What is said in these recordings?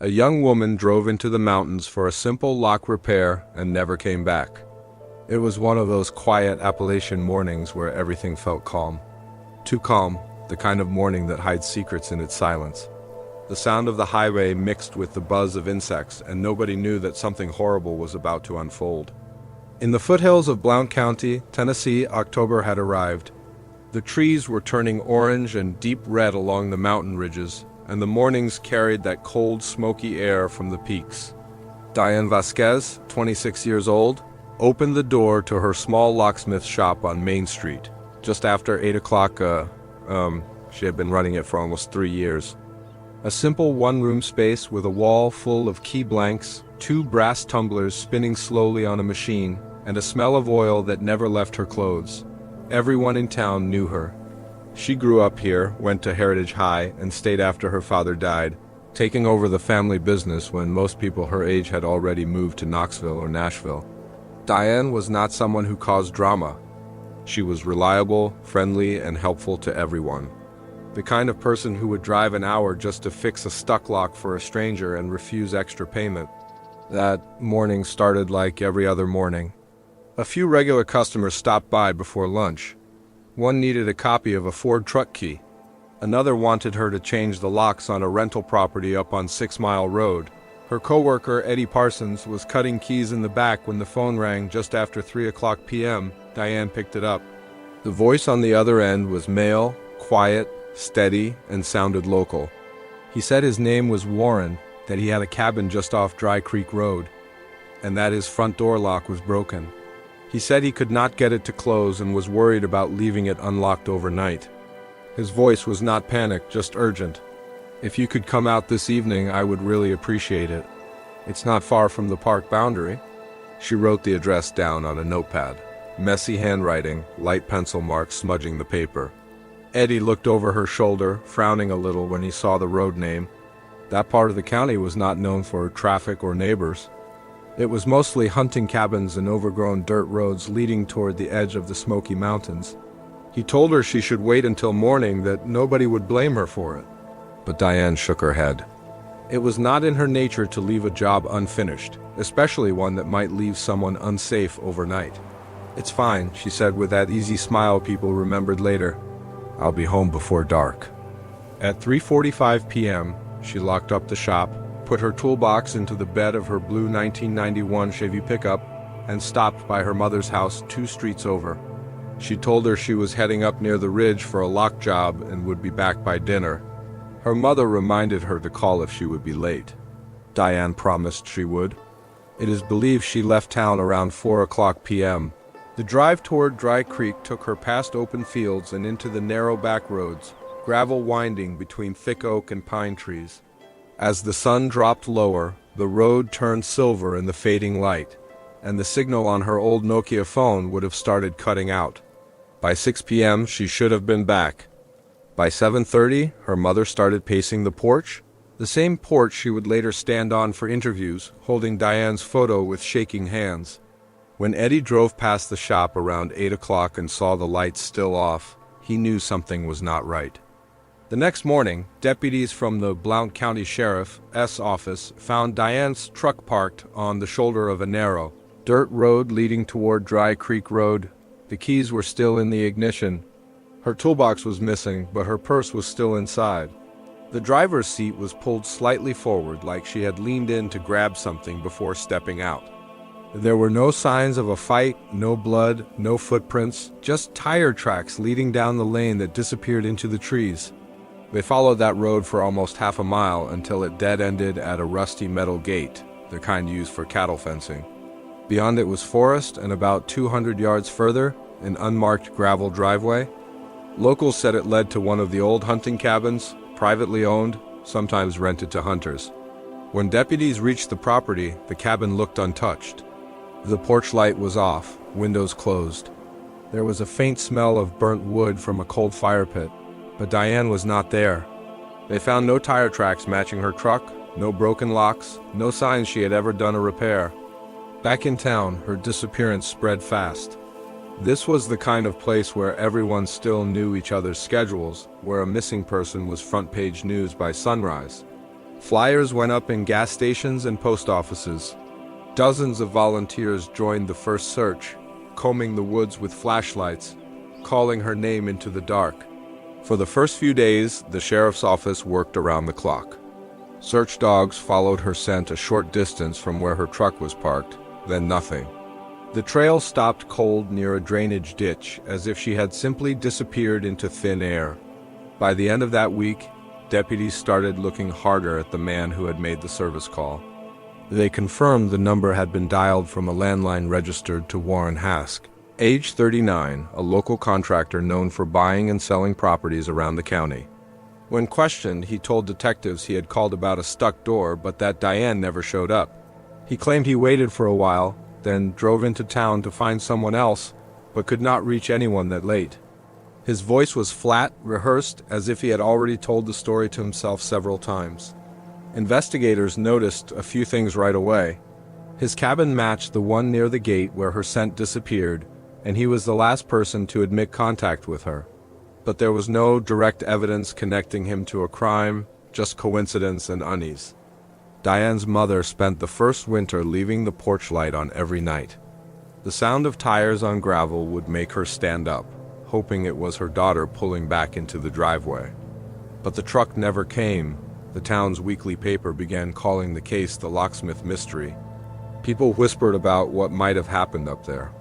A young woman drove into the mountains for a simple lock repair and never came back. It was one of those quiet Appalachian mornings where everything felt calm. Too calm, the kind of morning that hides secrets in its silence. The sound of the highway mixed with the buzz of insects, and nobody knew that something horrible was about to unfold. In the foothills of Blount County, Tennessee, October had arrived. The trees were turning orange and deep red along the mountain ridges, and the mornings carried that cold, smoky air from the peaks. Diane Vasquez, 26 years old, opened the door to her small locksmith shop on Main Street. Just after 8 o'clock, she had been running it for almost 3 years. A simple one-room space with a wall full of key blanks, 2 brass tumblers spinning slowly on a machine, and a smell of oil that never left her clothes. Everyone in town knew her. She grew up here, went to Heritage High, and stayed after her father died, taking over the family business when most people her age had already moved to Knoxville or Nashville. Diane was not someone who caused drama. She was reliable, friendly, and helpful to everyone. The kind of person who would drive an hour just to fix a stuck lock for a stranger and refuse extra payment. That morning started like every other morning. A few regular customers stopped by before lunch. One needed a copy of a Ford truck key. Another wanted her to change the locks on a rental property up on 6 Mile Road. Her coworker, Eddie Parsons, was cutting keys in the back when the phone rang just after 3 o'clock p.m. Diane picked it up. The voice on the other end was male, quiet, steady, and sounded local. He said his name was Warren, that he had a cabin just off Dry Creek Road, and that his front door lock was broken. He said he could not get it to close and was worried about leaving it unlocked overnight. His voice was not panicked, just urgent. "If you could come out this evening, I would really appreciate it. It's not far from the park boundary." She wrote the address down on a notepad. Messy handwriting, light pencil marks smudging the paper. Eddie looked over her shoulder, frowning a little when he saw the road name. That part of the county was not known for traffic or neighbors. It was mostly hunting cabins and overgrown dirt roads leading toward the edge of the Smoky Mountains. He told her she should wait until morning, that nobody would blame her for it. But Diane shook her head. It was not in her nature to leave a job unfinished, especially one that might leave someone unsafe overnight. "It's fine," she said with that easy smile people remembered later. "I'll be home before dark." At 3:45 p.m., she locked up the shop, put her toolbox into the bed of her blue 1991 Chevy pickup, and stopped by her mother's house 2 streets over. She told her she was heading up near the ridge for a lock job and would be back by dinner. Her mother reminded her to call if she would be late. Diane promised she would. It is believed she left town around 4 o'clock p.m. The drive toward Dry Creek took her past open fields and into the narrow back roads, gravel winding between thick oak and pine trees. As the sun dropped lower, the road turned silver in the fading light, and the signal on her old Nokia phone would have started cutting out. By 6 p.m., she should have been back. By 7:30, her mother started pacing the porch, the same porch she would later stand on for interviews, holding Diane's photo with shaking hands. When Eddie drove past the shop around 8 o'clock and saw the lights still off, he knew something was not right. The next morning, deputies from the Blount County Sheriff's office found Diane's truck parked on the shoulder of a narrow, dirt road leading toward Dry Creek Road. The keys were still in the ignition. Her toolbox was missing, but her purse was still inside. The driver's seat was pulled slightly forward, like she had leaned in to grab something before stepping out. There were no signs of a fight, no blood, no footprints, just tire tracks leading down the lane that disappeared into the trees. They followed that road for almost half a mile until it dead-ended at a rusty metal gate, the kind used for cattle fencing. Beyond it was forest, and about 200 yards further, an unmarked gravel driveway. Locals said it led to one of the old hunting cabins, privately owned, sometimes rented to hunters. When deputies reached the property, the cabin looked untouched. The porch light was off, windows closed. There was a faint smell of burnt wood from a cold fire pit, but Diane was not there. They found no tire tracks matching her truck, no broken locks, no signs she had ever done a repair. Back in town, her disappearance spread fast. This was the kind of place where everyone still knew each other's schedules, where a missing person was front-page news by sunrise. Flyers went up in gas stations and post offices. Dozens of volunteers joined the first search, combing the woods with flashlights, calling her name into the dark. For the first few days, the sheriff's office worked around the clock. Search dogs followed her scent a short distance from where her truck was parked, then nothing. The trail stopped cold near a drainage ditch, as if she had simply disappeared into thin air. By the end of that week, deputies started looking harder at the man who had made the service call. They confirmed the number had been dialed from a landline registered to Warren Hask, age 39, a local contractor known for buying and selling properties around the county. When questioned, he told detectives he had called about a stuck door, but that Diane never showed up. He claimed he waited for a while, then drove into town to find someone else, but could not reach anyone that late. His voice was flat, rehearsed, as if he had already told the story to himself several times. Investigators noticed a few things right away. His cabin matched the one near the gate where her scent disappeared, and he was the last person to admit contact with her. But there was no direct evidence connecting him to a crime, just coincidence and unease. Diane's mother spent the first winter leaving the porch light on every night. The sound of tires on gravel would make her stand up, hoping it was her daughter pulling back into the driveway. But the truck never came. The town's weekly paper began calling the case the Locksmith mystery. People whispered about what might have happened up there.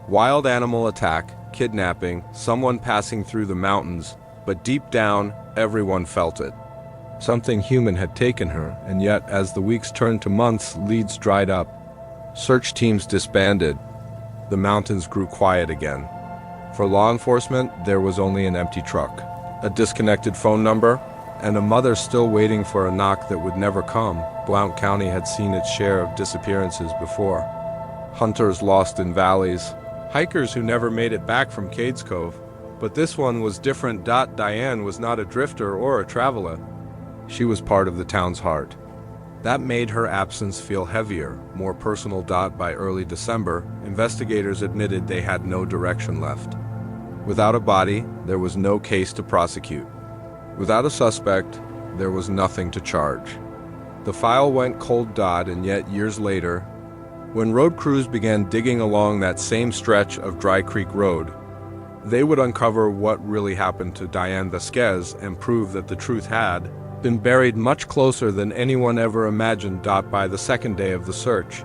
Wild animal attack, kidnapping, someone passing through the mountains, but deep down, everyone felt it. Something human had taken her, and yet as the weeks turned to months, leads dried up. Search teams disbanded. The mountains grew quiet again. For law enforcement, there was only an empty truck, a disconnected phone number, and a mother still waiting for a knock that would never come. Blount County had seen its share of disappearances before. Hunters lost in valleys, hikers who never made it back from Cades Cove. But this one was different. Diane was not a drifter or a traveler. She was part of the town's heart. That made her absence feel heavier, more personal. By early December, investigators admitted they had no direction left. Without a body, there was no case to prosecute. Without a suspect, there was nothing to charge. The file went cold. And yet years later, when road crews began digging along that same stretch of Dry Creek Road, they would uncover what really happened to Diane Vasquez and prove that the truth had been buried much closer than anyone ever imagined. By the second day of the search,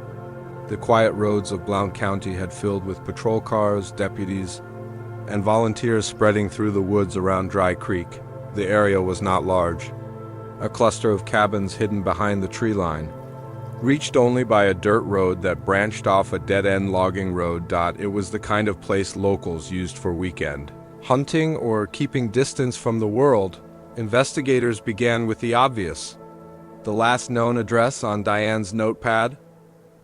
the quiet roads of Blount County had filled with patrol cars, deputies, and volunteers spreading through the woods around Dry Creek. The area was not large. A cluster of cabins hidden behind the tree line, reached only by a dirt road that branched off a dead-end logging road. It was the kind of place locals used for weekend hunting or keeping distance from the world. Investigators began with the obvious. The last known address on Diane's notepad.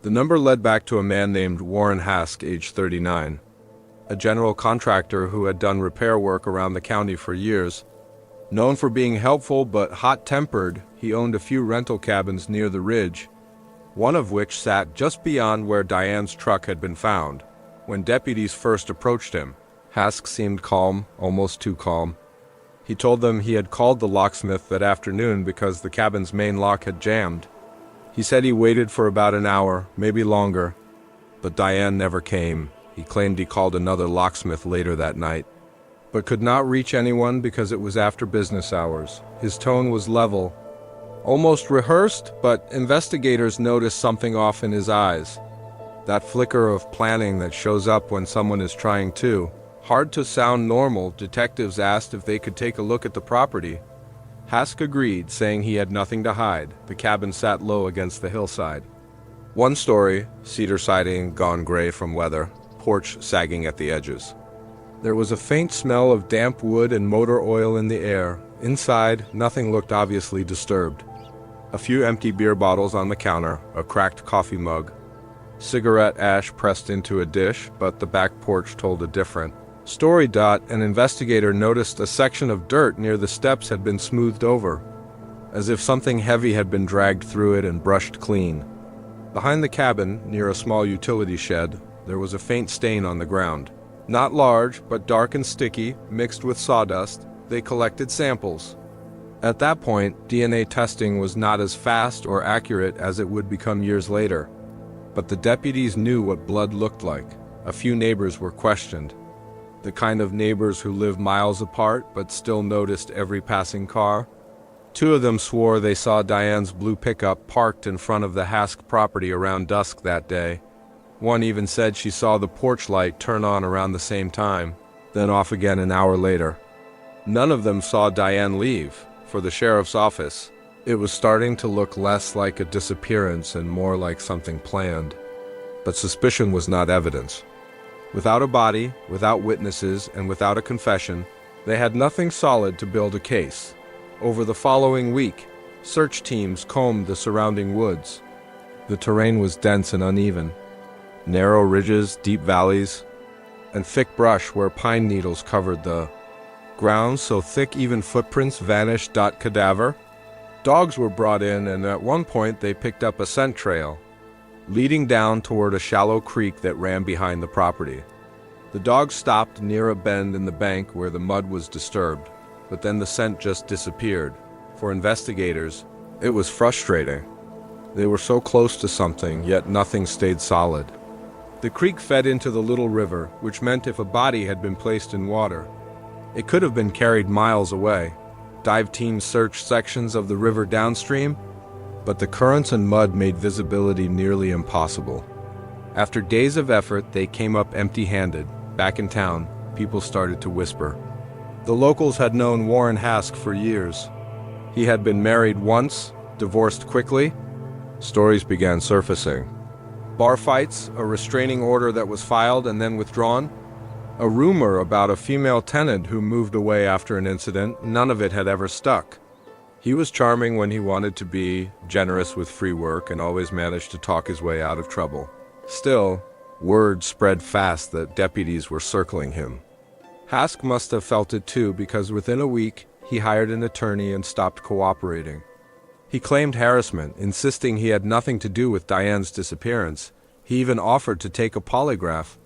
The number led back to a man named Warren Hask, age 39, a general contractor who had done repair work around the county for years. Known for being helpful but hot-tempered, he owned a few rental cabins near the ridge, one of which sat just beyond where Diane's truck had been found. When deputies first approached him, Hask seemed calm, almost too calm. He told them he had called the locksmith that afternoon because the cabin's main lock had jammed. He said he waited for about an hour, maybe longer, but Diane never came. He claimed he called another locksmith later that night, but could not reach anyone because it was after business hours. His tone was level, almost rehearsed, but investigators noticed something off in his eyes. That flicker of planning that shows up when someone is trying to. Hard to sound normal, detectives asked if they could take a look at the property. Hask agreed, saying he had nothing to hide. The cabin sat low against the hillside. One story, cedar siding gone gray from weather, porch sagging at the edges. There was a faint smell of damp wood and motor oil in the air. Inside, nothing looked obviously disturbed. A few empty beer bottles on the counter, a cracked coffee mug, cigarette ash pressed into a dish, but the back porch told a different story. An investigator noticed a section of dirt near the steps had been smoothed over, as if something heavy had been dragged through it and brushed clean. Behind the cabin, near a small utility shed, there was a faint stain on the ground. Not large, but dark and sticky, mixed with sawdust. They collected samples. At that point, DNA testing was not as fast or accurate as it would become years later. But the deputies knew what blood looked like. A few neighbors were questioned. The kind of neighbors who lived miles apart but still noticed every passing car. Two of them swore they saw Diane's blue pickup parked in front of the Hask property around dusk that day. One even said she saw the porch light turn on around the same time, then off again an hour later. None of them saw Diane leave. For the sheriff's office, it was starting to look less like a disappearance and more like something planned. But suspicion was not evidence. Without a body, without witnesses, and without a confession, they had nothing solid to build a case. Over the following week, search teams combed the surrounding woods. The terrain was dense and uneven. Narrow ridges, deep valleys, and thick brush where pine needles covered the ground so thick even footprints vanished. Cadaver. Dogs were brought in, and at one point they picked up a scent trail leading down toward a shallow creek that ran behind the property. The dogs stopped near a bend in the bank where the mud was disturbed, but then the scent just disappeared. For investigators, it was frustrating. They were so close to something, yet nothing stayed solid. The creek fed into the little river, which meant if a body had been placed in water, it could have been carried miles away. Dive teams searched sections of the river downstream, but the currents and mud made visibility nearly impossible. After days of effort, they came up empty-handed. Back in town, people started to whisper. The locals had known Warren Hask for years. He had been married once, divorced quickly. Stories began surfacing. Bar fights, a restraining order that was filed and then withdrawn, a rumor about a female tenant who moved away after an incident. None of it had ever stuck. He was charming when he wanted to be, generous with free work, and always managed to talk his way out of trouble. Still, word spread fast that deputies were circling him. Hask must have felt it too, because within a week, he hired an attorney and stopped cooperating. He claimed harassment, insisting he had nothing to do with Diane's disappearance. He even offered to take a polygraph.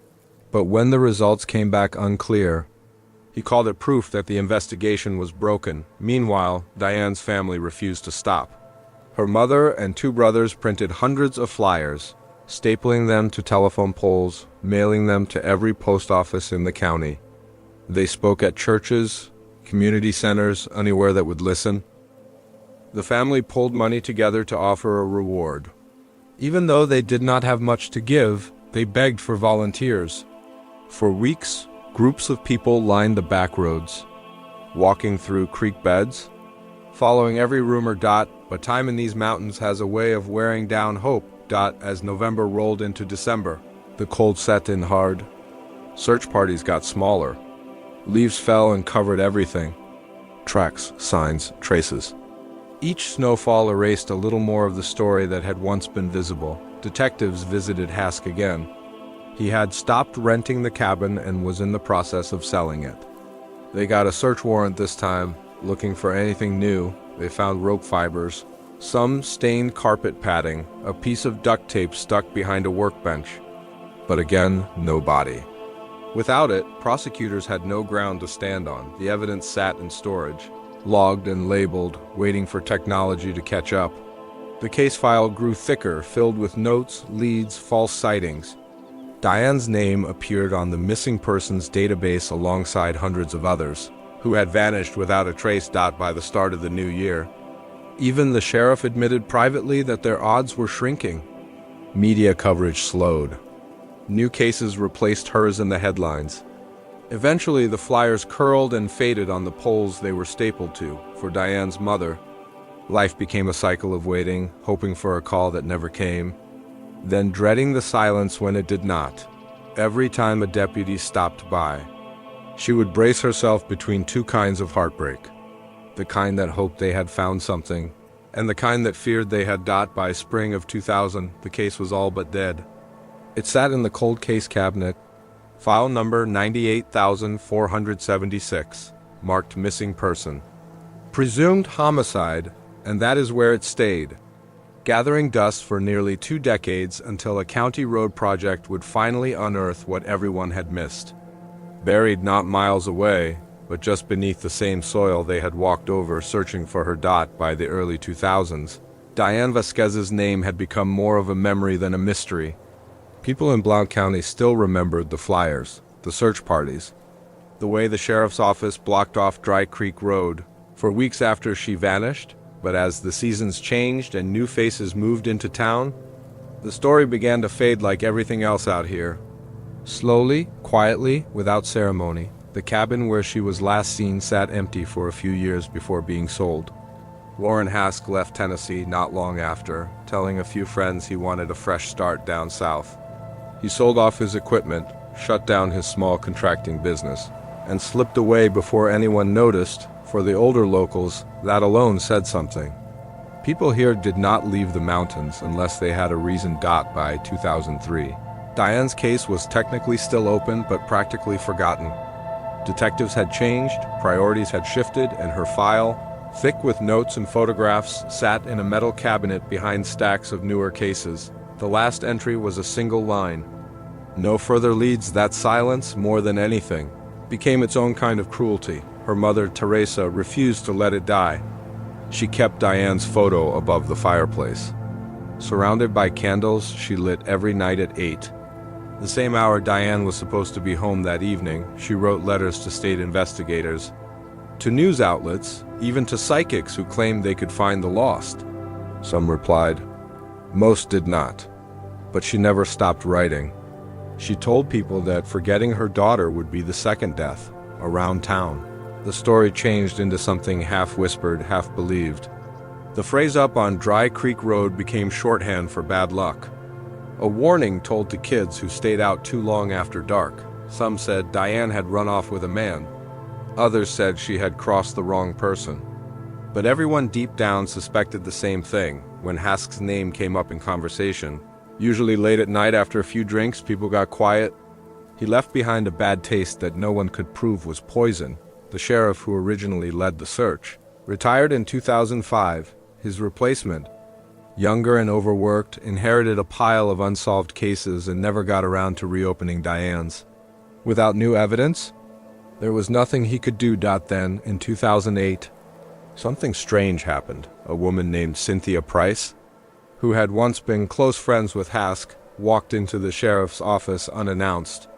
But when the results came back unclear, he called it proof that the investigation was broken. Meanwhile, Diane's family refused to stop. Her mother and two brothers printed hundreds of flyers, stapling them to telephone poles, mailing them to every post office in the county. They spoke at churches, community centers, anywhere that would listen. The family pulled money together to offer a reward. Even though they did not have much to give, they begged for volunteers. For weeks, groups of people lined the back roads, walking through creek beds, following every rumor. But time in these mountains has a way of wearing down hope. As November rolled into December, the cold set in hard. Search parties got smaller. Leaves fell and covered everything. Tracks, signs, traces. Each snowfall erased a little more of the story that had once been visible. Detectives visited Hask again. He had stopped renting the cabin and was in the process of selling it. They got a search warrant this time, looking for anything new. They found rope fibers, some stained carpet padding, a piece of duct tape stuck behind a workbench. But again, no body. Without it, prosecutors had no ground to stand on. The evidence sat in storage, logged and labeled, waiting for technology to catch up. The case file grew thicker, filled with notes, leads, false sightings. Diane's name appeared on the missing persons database alongside hundreds of others, who had vanished without a trace. By the start of the new year, even the sheriff admitted privately that their odds were shrinking. Media coverage slowed. New cases replaced hers in the headlines. Eventually, the flyers curled and faded on the poles they were stapled to. For Diane's mother, life became a cycle of waiting, hoping for a call that never came, then dreading the silence when it did not. Every time a deputy stopped by, she would brace herself between two kinds of heartbreak. The kind that hoped they had found something, and the kind that feared they had. By spring of 2000, the case was all but dead. It sat in the cold case cabinet, file number 98,476, marked missing person. Presumed homicide, and that is where it stayed, gathering dust for nearly 2 decades until a county road project would finally unearth what everyone had missed. Buried not miles away, but just beneath the same soil they had walked over searching for her dot by the early 2000s, Diane Vasquez's name had become more of a memory than a mystery. People in Blount County still remembered the flyers, the search parties, the way the sheriff's office blocked off Dry Creek Road for weeks after she vanished. But as the seasons changed and new faces moved into town, the story began to fade like everything else out here. Slowly, quietly, without ceremony, the cabin where she was last seen sat empty for a few years before being sold. Warren Hask left Tennessee not long after, telling a few friends he wanted a fresh start down south. He sold off his equipment, shut down his small contracting business, and slipped away before anyone noticed. For the older locals, that alone said something. People here did not leave the mountains unless they had a reason. By 2003, Diane's case was technically still open but practically forgotten. Detectives had changed, priorities had shifted, and her file, thick with notes and photographs, sat in a metal cabinet behind stacks of newer cases. The last entry was a single line. No further leads. That silence, more than anything, became its own kind of cruelty. Her mother, Teresa, refused to let it die. She kept Diane's photo above the fireplace. Surrounded by candles she lit every night at 8. The same hour Diane was supposed to be home that evening, she wrote letters to state investigators, to news outlets, even to psychics who claimed they could find the lost. Some replied. Most did not. But she never stopped writing. She told people that forgetting her daughter would be the second death, around town. The story changed into something half-whispered, half-believed. The phrase "up on Dry Creek Road" became shorthand for bad luck. A warning told to kids who stayed out too long after dark. Some said Diane had run off with a man. Others said she had crossed the wrong person. But everyone deep down suspected the same thing. When Hask's name came up in conversation, usually late at night after a few drinks, people got quiet. He left behind a bad taste that no one could prove was poison. The sheriff who originally led the search retired in 2005. His replacement, younger and overworked, inherited a pile of unsolved cases and never got around to reopening Diane's. Without new evidence, there was nothing he could do. Then, in 2008, something strange happened. A woman named Cynthia Price, who had once been close friends with Hask, walked into the sheriff's office unannounced.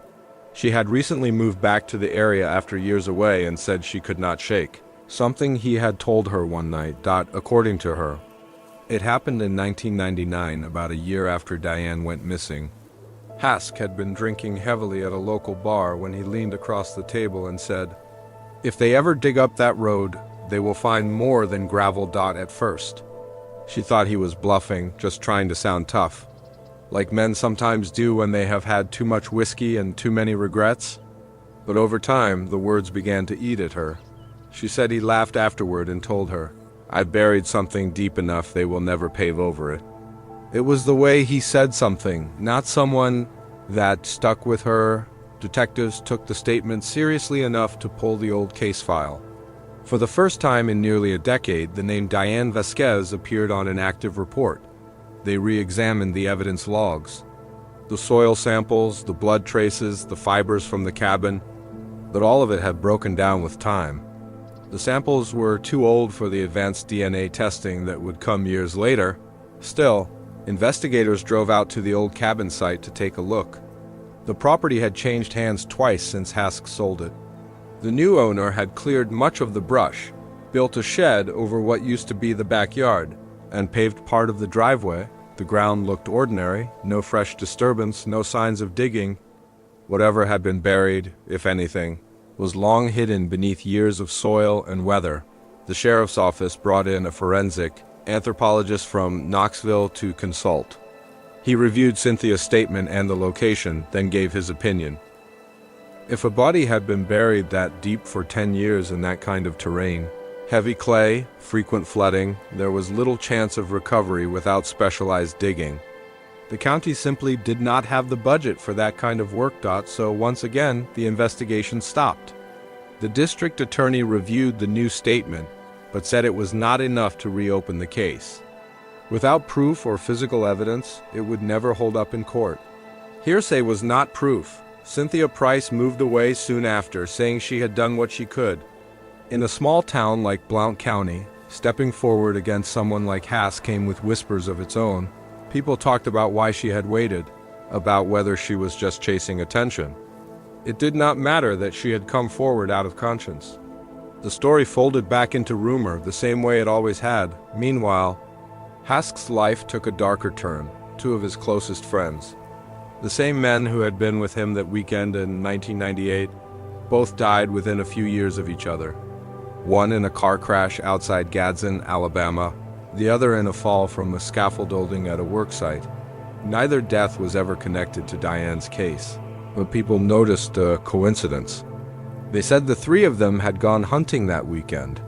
She had recently moved back to the area after years away and said she could not shake something he had told her one night. According to her, it happened in 1999, about a year after Diane went missing. Hask had been drinking heavily at a local bar when he leaned across the table and said, "If they ever dig up that road, they will find more than gravel." At first, she thought he was bluffing, just trying to sound tough, like men sometimes do when they have had too much whiskey and too many regrets. But over time, the words began to eat at her. She said he laughed afterward and told her, "I've buried something deep enough they will never pave over it." It was the way he said something, not someone, that stuck with her. Detectives took the statement seriously enough to pull the old case file. For the first time in nearly a decade, the name Diane Vasquez appeared on an active report. They re-examined the evidence logs, the soil samples, the blood traces, the fibers from the cabin, but all of it had broken down with time. The samples were too old for the advanced DNA testing that would come years later. Still, investigators drove out to the old cabin site to take a look. The property had changed hands twice since Hask sold it. The new owner had cleared much of the brush, built a shed over what used to be the backyard, and paved part of the driveway. The ground looked ordinary, no fresh disturbance, no signs of digging. Whatever had been buried, if anything, was long hidden beneath years of soil and weather. The sheriff's office brought in a forensic anthropologist from Knoxville to consult. He reviewed Cynthia's statement and the location, then gave his opinion. If a body had been buried that deep for 10 years in that kind of terrain, heavy clay, frequent flooding, there was little chance of recovery without specialized digging. The county simply did not have the budget for that kind of work. So once again, the investigation stopped. The district attorney reviewed the new statement, but said it was not enough to reopen the case. Without proof or physical evidence, it would never hold up in court. Hearsay was not proof. Cynthia Price moved away soon after, saying she had done what she could. In a small town like Blount County, stepping forward against someone like Hask came with whispers of its own. People talked about why she had waited, about whether she was just chasing attention. It did not matter that she had come forward out of conscience. The story folded back into rumor the same way it always had. Meanwhile, Hask's life took a darker turn. Two of his closest friends, the same men who had been with him that weekend in 1998, both died within a few years of each other. One in a car crash outside Gadsden, Alabama, the other in a fall from a scaffolding at a worksite. Neither death was ever connected to Diane's case, but people noticed a coincidence. They said the three of them had gone hunting that weekend.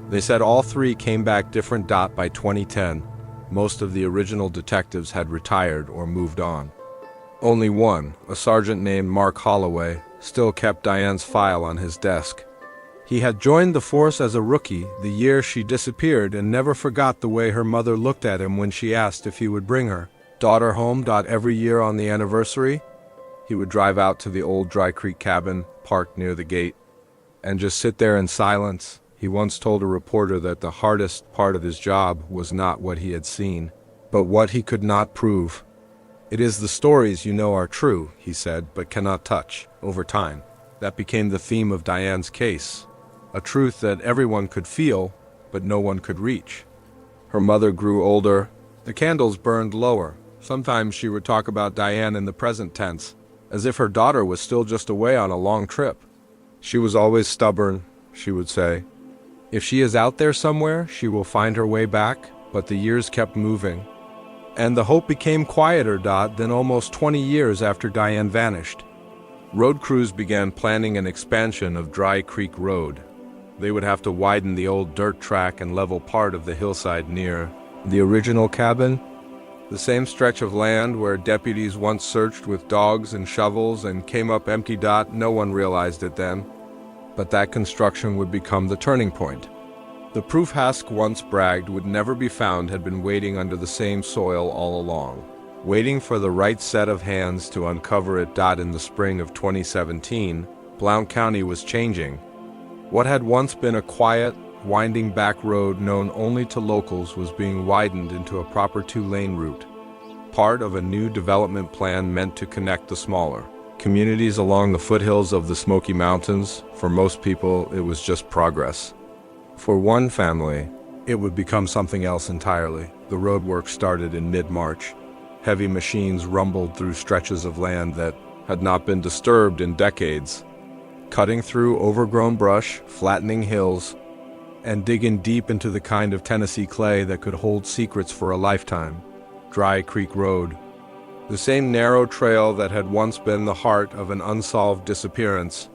They said all three came back different. By 2010, most of the original detectives had retired or moved on. Only one, a sergeant named Mark Holloway, still kept Diane's file on his desk. He had joined the force as a rookie the year she disappeared and never forgot the way her mother looked at him when she asked if he would bring her daughter home. Every year on the anniversary, he would drive out to the old Dry Creek cabin, parked near the gate, and just sit there in silence. He once told a reporter that the hardest part of his job was not what he had seen, but what he could not prove. "It is the stories you know are true," he said, "but cannot touch." Over time, that became the theme of Diane's case, a truth that everyone could feel, but no one could reach. Her mother grew older. The candles burned lower. Sometimes she would talk about Diane in the present tense, as if her daughter was still just away on a long trip. "She was always stubborn," she would say. "If she is out there somewhere, she will find her way back." But the years kept moving, and the hope became quieter. Then almost 20 years after Diane vanished, road crews began planning an expansion of Dry Creek Road. They would have to widen the old dirt track and level part of the hillside near the original cabin, the same stretch of land where deputies once searched with dogs and shovels and came up empty. No one realized it then, but that construction would become the turning point. The proof Hask once bragged would never be found had been waiting under the same soil all along, waiting for the right set of hands to uncover it. In the spring of 2017, Blount County was changing. What had once been a quiet, winding back road known only to locals was being widened into a proper 2-lane route, part of a new development plan meant to connect the smaller communities along the foothills of the Smoky Mountains. For most people, it was just progress. For one family, it would become something else entirely. The roadwork started in mid-March. Heavy machines rumbled through stretches of land that had not been disturbed in decades, cutting through overgrown brush, flattening hills, and digging deep into the kind of Tennessee clay that could hold secrets for a lifetime. Dry Creek Road, the same narrow trail that had once been the heart of an unsolved disappearance,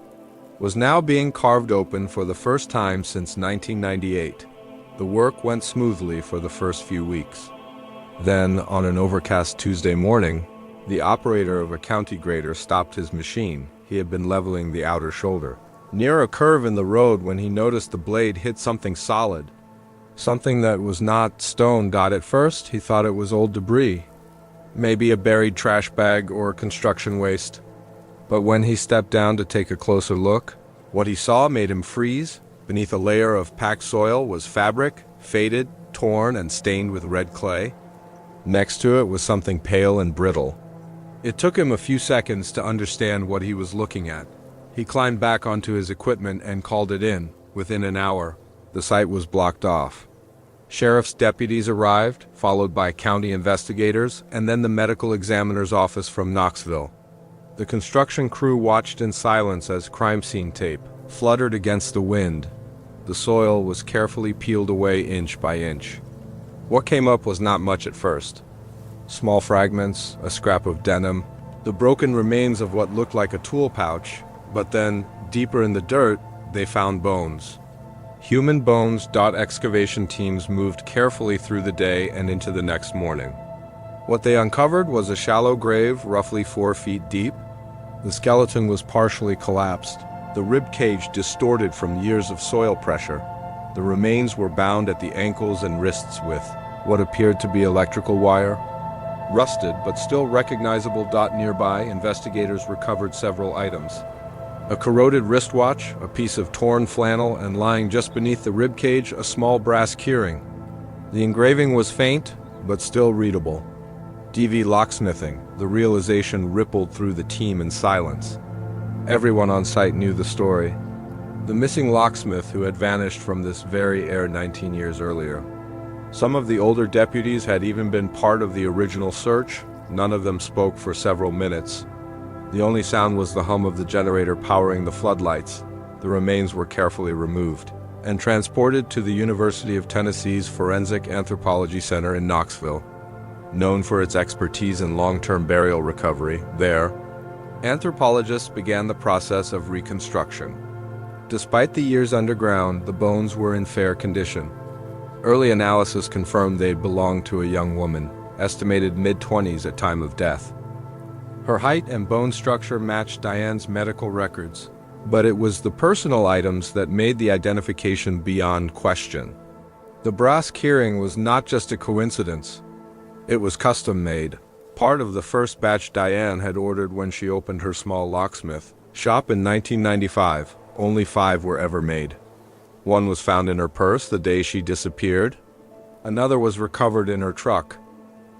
was now being carved open for the first time since 1998. The work went smoothly for the first few weeks. Then, on an overcast Tuesday morning, the operator of a county grader stopped his machine. He had been leveling the outer shoulder near a curve in the road when he noticed the blade hit something solid, something that was not stone. At first, he thought it was old debris, maybe a buried trash bag or construction waste. But when he stepped down to take a closer look, what he saw made him freeze. Beneath a layer of packed soil was fabric, faded, torn, and stained with red clay. Next to it was something pale and brittle. It took him a few seconds to understand what he was looking at. He climbed back onto his equipment and called it in. Within an hour, the site was blocked off. Sheriff's deputies arrived, followed by county investigators, and then the medical examiner's office from Knoxville. The construction crew watched in silence as crime scene tape fluttered against the wind. The soil was carefully peeled away inch by inch. What came up was not much at first. Small fragments, a scrap of denim, the broken remains of what looked like a tool pouch, but then, deeper in the dirt, they found bones. Human bones. Excavation teams moved carefully through the day and into the next morning. What they uncovered was a shallow grave, roughly 4 feet deep. The skeleton was partially collapsed, the rib cage distorted from years of soil pressure. The remains were bound at the ankles and wrists with what appeared to be electrical wire. rusted but still recognizable. Nearby, investigators recovered several items. A corroded wristwatch, a piece of torn flannel, and lying just beneath the ribcage, a small brass keyring. The engraving was faint, but still readable. DV Locksmithing. The realization rippled through the team in silence. Everyone on site knew the story. The missing locksmith who had vanished from this very air 19 years earlier. Some of the older deputies had even been part of the original search. None of them spoke for several minutes. The only sound was the hum of the generator powering the floodlights. The remains were carefully removed and transported to the University of Tennessee's Forensic Anthropology Center in Knoxville. Known for its expertise in long-term burial recovery, there, anthropologists began the process of reconstruction. Despite the years underground, the bones were in fair condition. Early analysis confirmed they belonged to a young woman, estimated mid-20s at time of death. Her height and bone structure matched Diane's medical records, but it was the personal items that made the identification beyond question. The brass keyring was not just a coincidence. It was custom-made, part of the first batch Diane had ordered when she opened her small locksmith shop in 1995. Only 5 were ever made. One was found in her purse the day she disappeared. Another was recovered in her truck.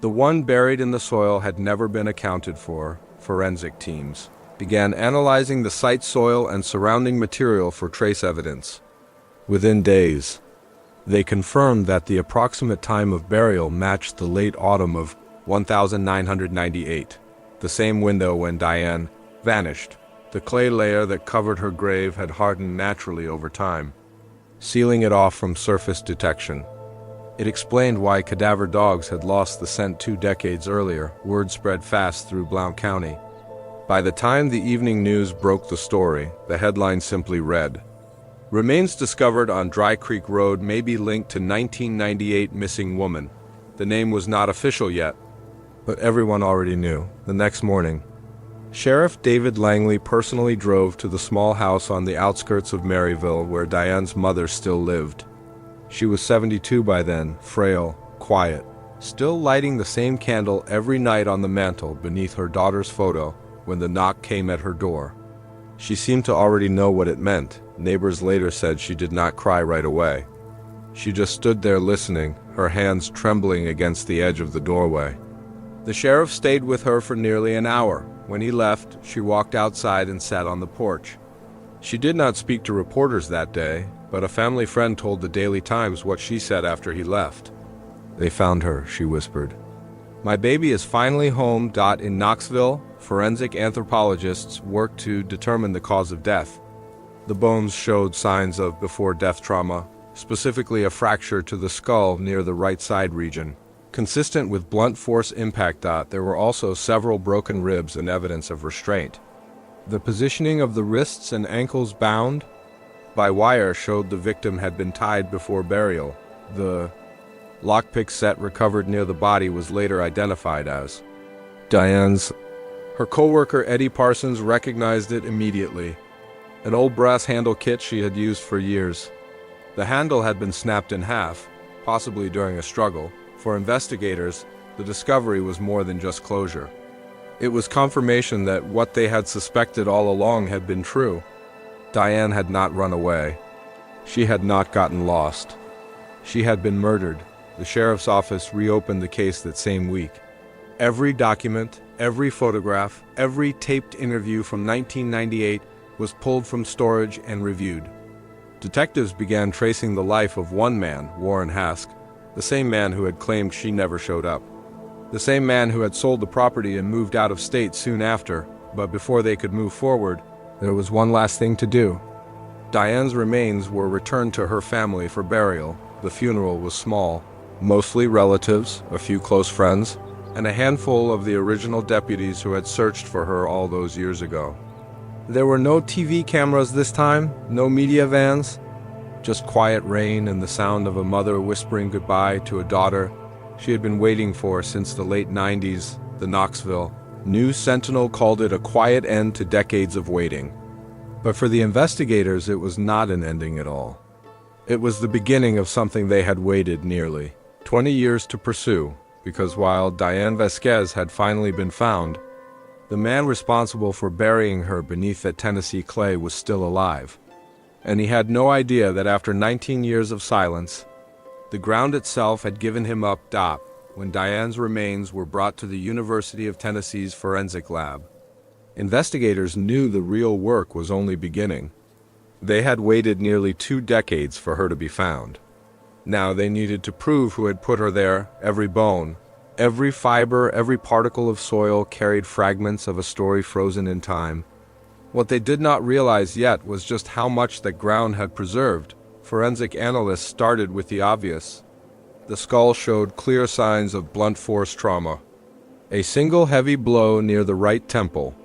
The one buried in the soil had never been accounted for. Forensic teams began analyzing the site soil and surrounding material for trace evidence. Within days, they confirmed that the approximate time of burial matched the late autumn of 1998, the same window when Diane vanished. The clay layer that covered her grave had hardened naturally over time, sealing it off from surface detection. It explained why cadaver dogs had lost the scent 2 decades earlier. Word spread fast through Blount County. By the time the evening news broke the story, the headline simply read, "Remains discovered on Dry Creek Road may be linked to 1998 missing woman." The name was not official yet, but everyone already knew. The next morning, Sheriff David Langley personally drove to the small house on the outskirts of Maryville where Diane's mother still lived. She was 72 by then, frail, quiet, still lighting the same candle every night on the mantel beneath her daughter's photo when the knock came at her door. She seemed to already know what it meant. Neighbors later said she did not cry right away. She just stood there listening, her hands trembling against the edge of the doorway. The sheriff stayed with her for nearly an hour. When he left, she walked outside and sat on the porch. She did not speak to reporters that day, but a family friend told the Daily Times what she said after he left. "They found her," she whispered. "My baby is finally home." In Knoxville, forensic anthropologists worked to determine the cause of death. The bones showed signs of before-death trauma, specifically a fracture to the skull near the right side region. Consistent with blunt force impact. There were also several broken ribs and evidence of restraint. The positioning of the wrists and ankles bound by wire showed the victim had been tied before burial. The lockpick set recovered near the body was later identified as Diane's. Her co-worker Eddie Parsons recognized it immediately. An old brass handle kit she had used for years. The handle had been snapped in half, possibly during a struggle. For investigators, the discovery was more than just closure. It was confirmation that what they had suspected all along had been true. Diane had not run away. She had not gotten lost. She had been murdered. The sheriff's office reopened the case that same week. Every document, every photograph, every taped interview from 1998 was pulled from storage and reviewed. Detectives began tracing the life of one man, Warren Hask, the same man who had claimed she never showed up. The same man who had sold the property and moved out of state soon after, but before they could move forward, there was one last thing to do. Diane's remains were returned to her family for burial. The funeral was small, mostly relatives, a few close friends, and a handful of the original deputies who had searched for her all those years ago. There were no TV cameras this time, no media vans, just quiet rain and the sound of a mother whispering goodbye to a daughter she had been waiting for since the late 90s. The Knoxville News Sentinel called it a quiet end to decades of waiting. But for the investigators, it was not an ending at all. It was the beginning of something they had waited nearly 20 years to pursue. because while Diane Vasquez had finally been found, the man responsible for burying her beneath that Tennessee clay was still alive. And he had no idea that after 19 years of silence, the ground itself had given him up when Diane's remains were brought to the University of Tennessee's forensic lab. Investigators knew the real work was only beginning. They had waited nearly 2 decades for her to be found. Now they needed to prove who had put her there. Every bone, every fiber, every particle of soil carried fragments of a story frozen in time. What they did not realize yet was just how much that ground had preserved. Forensic analysts started with the obvious. The skull showed clear signs of blunt force trauma. A single heavy blow near the right temple.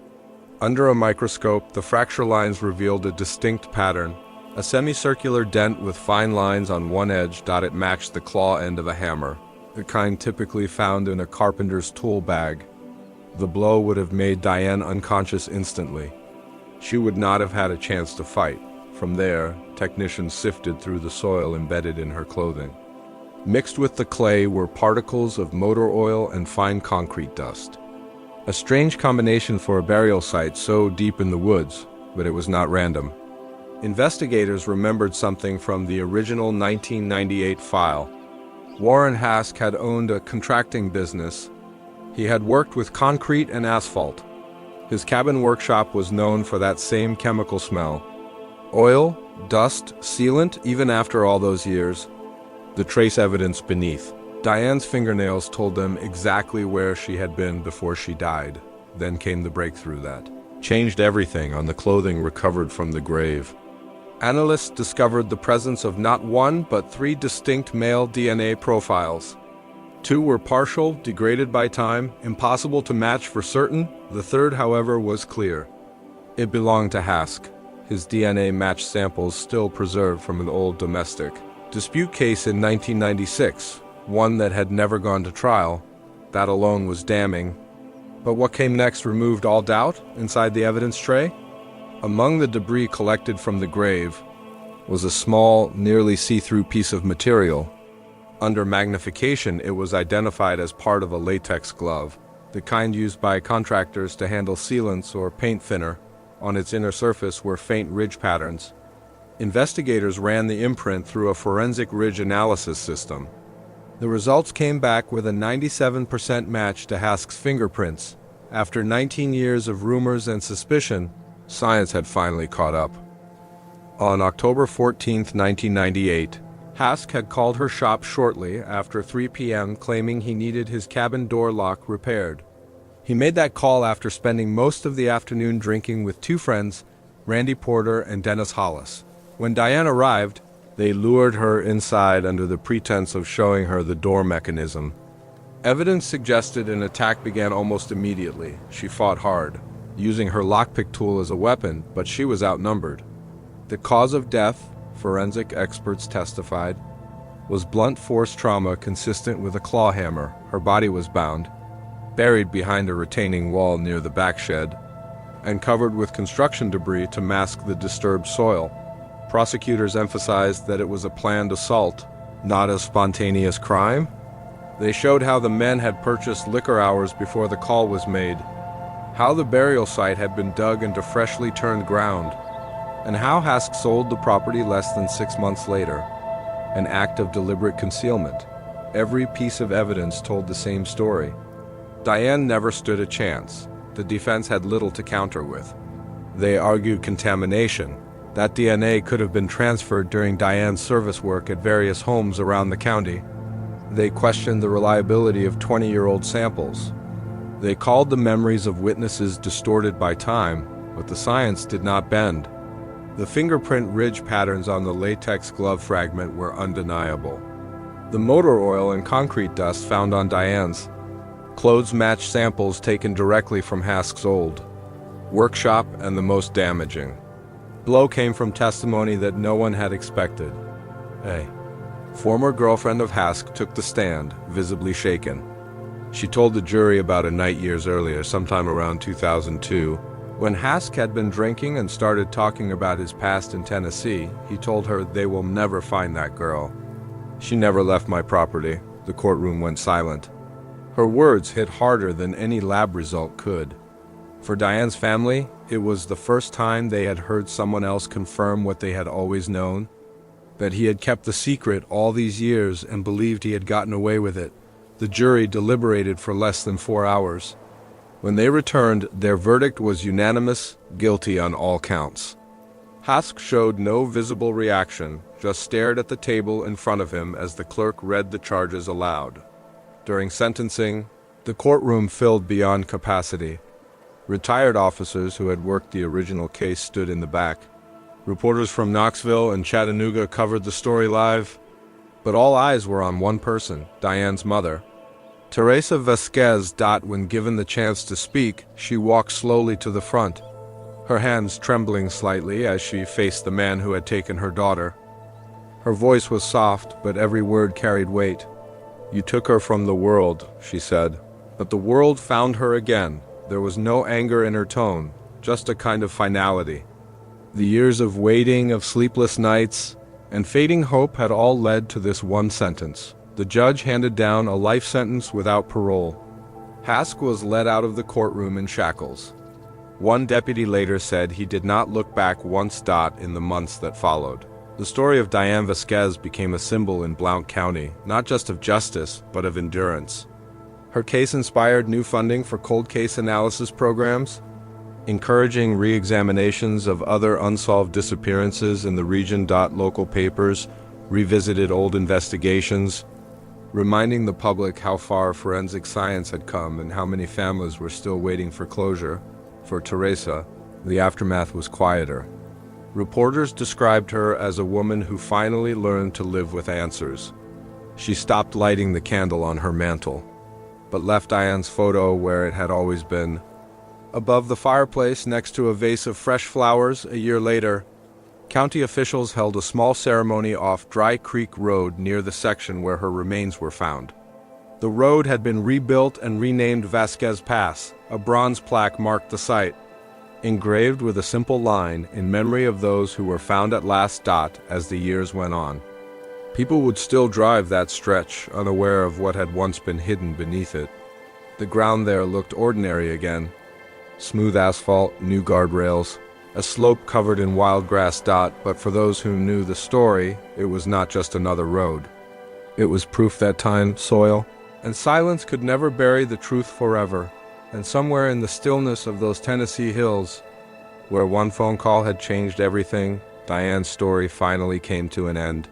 Under a microscope, the fracture lines revealed a distinct pattern. A semicircular dent with fine lines on one edge. It matched the claw end of a hammer, the kind typically found in a carpenter's tool bag. The blow would have made Diane unconscious instantly. She would not have had a chance to fight. From there, technicians sifted through the soil embedded in her clothing. Mixed with the clay were particles of motor oil and fine concrete dust. A strange combination for a burial site so deep in the woods, but it was not random. Investigators remembered something from the original 1998 file. Warren Hask had owned a contracting business. He had worked with concrete and asphalt. His cabin workshop was known for that same chemical smell. Oil, dust, sealant, even after all those years. The trace evidence beneath. Diane's fingernails told them exactly where she had been before she died. Then came the breakthrough that changed everything on the clothing recovered from the grave. Analysts discovered the presence of not 1 but 3 distinct male DNA profiles. 2 were partial, degraded by time, impossible to match for certain. The third, however, was clear. It belonged to Hask. His DNA matched samples still preserved from an old domestic dispute case in 1996, one that had never gone to trial. That alone was damning. But what came next removed all doubt inside the evidence tray. Among the debris collected from the grave was a small, nearly see-through piece of material. Under magnification, it was identified as part of a latex glove, the kind used by contractors to handle sealants or paint thinner. On its inner surface were faint ridge patterns. Investigators ran the imprint through a forensic ridge analysis system. The results came back with a 97% match to Hask's fingerprints. After 19 years of rumors and suspicion, science had finally caught up. On October 14, 1998, Hask had called her shop shortly after 3 p.m. claiming he needed his cabin door lock repaired. He made that call after spending most of the afternoon drinking with 2 friends, Randy Porter and Dennis Hollis. When Diane arrived, they lured her inside under the pretense of showing her the door mechanism. Evidence suggested an attack began almost immediately. She fought hard, using her lockpick tool as a weapon, but she was outnumbered. The cause of death, forensic experts testified, was blunt force trauma consistent with a claw hammer. Her body was bound, buried behind a retaining wall near the back shed, and covered with construction debris to mask the disturbed soil. Prosecutors emphasized that it was a planned assault, not a spontaneous crime. They showed how the men had purchased liquor hours before the call was made, how the burial site had been dug into freshly turned ground, and how Hask sold the property less than 6 months later, an act of deliberate concealment. Every piece of evidence told the same story. Diane never stood a chance. The defense had little to counter with. They argued contamination. That DNA could have been transferred during Diane's service work at various homes around the county. They questioned the reliability of 20-year-old samples. They called the memories of witnesses distorted by time, but the science did not bend. The fingerprint ridge patterns on the latex glove fragment were undeniable. The motor oil and concrete dust found on Diane's clothes matched samples taken directly from Hask's old workshop, and the most damaging blow came from testimony that no one had expected. A former girlfriend of Hask took the stand, visibly shaken. She told the jury about a night years earlier, sometime around 2002, when Hask had been drinking and started talking about his past in Tennessee. He told her, "They will never find that girl. She never left my property." The courtroom went silent. Her words hit harder than any lab result could. For Diane's family, it was the first time they had heard someone else confirm what they had always known, that he had kept the secret all these years and believed he had gotten away with it. The jury deliberated for less than 4 hours. When they returned, their verdict was unanimous, guilty on all counts. Hask showed no visible reaction, just stared at the table in front of him as the clerk read the charges aloud. During sentencing, the courtroom filled beyond capacity. Retired officers who had worked the original case stood in the back. Reporters from Knoxville and Chattanooga covered the story live, but all eyes were on one person, Diane's mother. Teresa Vasquez. When given the chance to speak, she walked slowly to the front, her hands trembling slightly as she faced the man who had taken her daughter. Her voice was soft, but every word carried weight. "You took her from the world," she said, "but the world found her again." There was no anger in her tone, just a kind of finality. The years of waiting, of sleepless nights, and fading hope had all led to this one sentence. The judge handed down a life sentence without parole. Hask was led out of the courtroom in shackles. One deputy later said he did not look back once. In the months that followed, the story of Diane Vasquez became a symbol in Blount County, not just of justice, but of endurance. Her case inspired new funding for cold case analysis programs, encouraging re-examinations of other unsolved disappearances in the region. Local papers revisited old investigations, reminding the public how far forensic science had come and how many families were still waiting for closure. For Teresa, the aftermath was quieter. Reporters described her as a woman who finally learned to live with answers. She stopped lighting the candle on her mantle, but left Diane's photo where it had always been, above the fireplace next to a vase of fresh flowers. A year later, county officials held a small ceremony off Dry Creek Road near the section where her remains were found. The road had been rebuilt and renamed Vasquez Pass. A bronze plaque marked the site, engraved with a simple line, "In memory of those who were found at last." As the years went on, people would still drive that stretch, unaware of what had once been hidden beneath it. The ground there looked ordinary again. Smooth asphalt, new guardrails, a slope covered in wild grass. But for those who knew the story, it was not just another road. It was proof that time, soil, and silence could never bury the truth forever. And somewhere in the stillness of those Tennessee hills, where one phone call had changed everything, Diane's story finally came to an end.